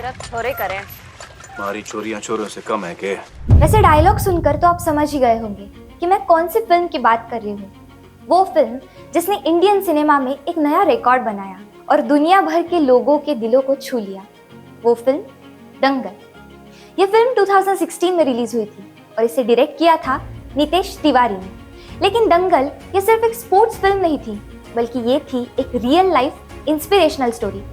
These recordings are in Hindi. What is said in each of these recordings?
जरा थोड़े करें। हमारी चोरियां चोरों से कम है के? वैसे डायलॉग सुनकर तो आप समझ ही गए होंगे कि मैं कौन सी फिल्म की बात कर रही हूँ। वो फिल्म जिसने इंडियन सिनेमा में एक नया रिकॉर्ड बनाया और दुनिया भर के लोगों के दिलों को छू लिया। वो फिल्म दंगल। ये फिल्म 2016 में रिलीज हुई थी और इसे डायरेक्ट किया था नितेश तिवारी ने। लेकिन दंगल ये सिर्फ एक स्पोर्ट्स फिल्म नहीं थी, बल्कि ये थी एक रियल लाइफ इंस्पिरेशनल स्टोरी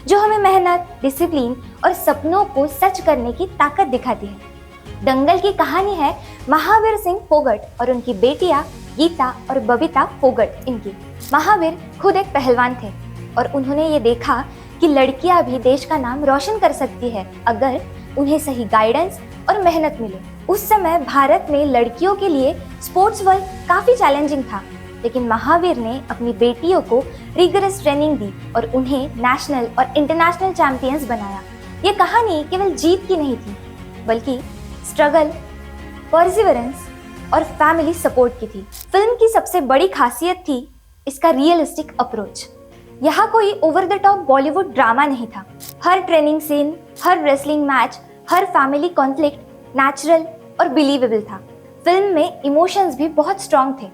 जो हमें मेहनत, डिसिप्लिन और सपनों को सच करने की ताकत दिखाती है। दंगल की कहानी है महावीर सिंह फोगट और उनकी बेटियां गीता और बबीता फोगट इनकी। महावीर खुद एक पहलवान थे और उन्होंने ये देखा कि लड़कियां भी देश का नाम रोशन कर सकती है अगर उन्हें सही गाइडेंस और मेहनत मिले। उस समय भारत में लड़कियों के लिए स्पोर्ट्स वर्ल्ड काफी चैलेंजिंग था, लेकिन महावीर ने अपनी बेटियों को रिगरस ट्रेनिंग दी और उन्हें नेशनल और इंटरनेशनल चैंपियंस बनाया। ये कहानी केवल जीत की नहीं थी, बल्कि स्ट्रगल, परसिवरेंस और फैमिली सपोर्ट की थी। फिल्म की सबसे बड़ी खासियत थी इसका रियलिस्टिक अप्रोच। यहाँ कोई over the top Bollywood drama नहीं था। हर ट्रेनिंग सीन, हर रेसलिंग मैच, हर फैमिली कॉन्फ्लिक्ट नेचुरल और बिलीवेबल था। फिल्म में इमोशंस भी बहुत स्ट्रॉन्ग थे।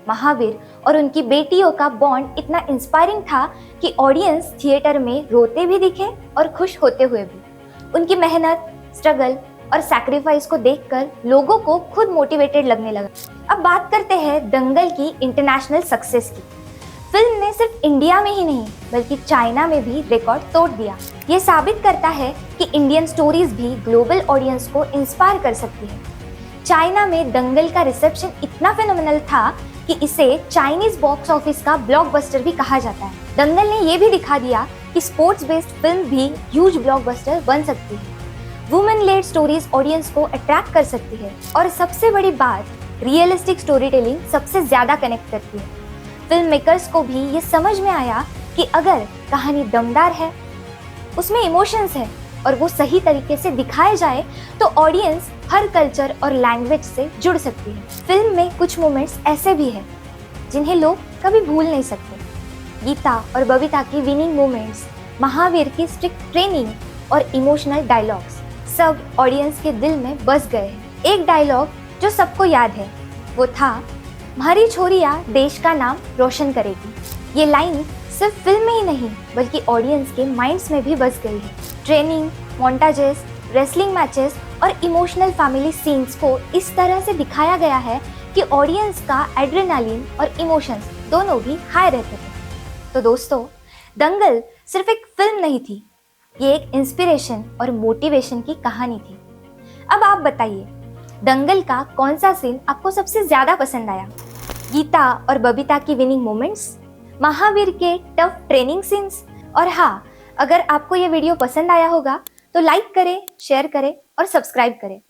महावीर और उनकी बेटियों का बॉन्ड इतना इंस्पायरिंग था कि ऑडियंस थिएटर में रोते भी दिखे और खुश होते हुए भी। उनकी मेहनत, स्ट्रगल और सैक्रिफाइस को देखकर लोगों को खुद मोटिवेटेड लगने लगा। अब बात करते हैं दंगल की इंटरनेशनल सक्सेस की। फिल्म ने सिर्फ इंडिया में ही नहीं बल्कि चाइना में भी रिकॉर्ड तोड़ दिया। ये साबित करता है कि इंडियन स्टोरीज भी ग्लोबल ऑडियंस को इंस्पायर कर सकती है। चाइना में दंगल का रिसेप्शन इतना फेनोमेनल था कि इसे चाइनीज बॉक्स ऑफिस का ब्लॉकबस्टर भी कहा जाता है। दंगल ने ये भी दिखा दिया कि स्पोर्ट्स बेस्ड फिल्म भी ह्यूज ब्लॉकबस्टर बन सकती है। वुमेन लेड स्टोरीज ऑडियंस को अट्रैक्ट कर सकती है और सबसे बड़ी बात, रियलिस्टिक स्टोरी टेलिंग सबसे ज्यादा कनेक्ट करती है। फिल्म मेकर्स को भी ये समझ में आया कि अगर कहानी दमदार है, उसमें इमोशंस है और वो सही तरीके से दिखाए जाए तो ऑडियंस हर कल्चर और लैंग्वेज से जुड़ सकती है। फिल्म में कुछ मोमेंट्स ऐसे भी हैं जिन्हें लोग कभी भूल नहीं सकते। गीता और बबीता की विनिंग मोमेंट्स, महावीर की स्ट्रिक्ट ट्रेनिंग और इमोशनल डायलॉग्स सब ऑडियंस के दिल में बस गए हैं। एक डायलॉग जो सबको याद है वो था, हमारी छोरियां देश का नाम रोशन करेगी। ये लाइन सिर्फ फिल्म में ही नहीं बल्कि ऑडियंस के माइंड्स में भी बस गई है। ट्रेनिंग, मोन्टाजेस, रेसलिंग मैचेस और इमोशनल फैमिली सीन्स को इस तरह से दिखाया गया है कि ऑडियंस का एड्रेनालिन और इमोशंस दोनों भी हाई रहते थे। तो दोस्तों, दंगल सिर्फ एक फिल्म नहीं थी, ये एक इंस्पिरेशन और मोटिवेशन की कहानी थी। अब आप बताइए, दंगल का कौन सा सीन आपको सबसे ज्यादा पसंद आया? गीता और बबीता की विनिंग मोमेंट्स, महावीर के टफ ट्रेनिंग सीन्स? और हाँ, अगर आपको ये वीडियो पसंद आया होगा तो लाइक करें, शेयर करें और सब्सक्राइब करें।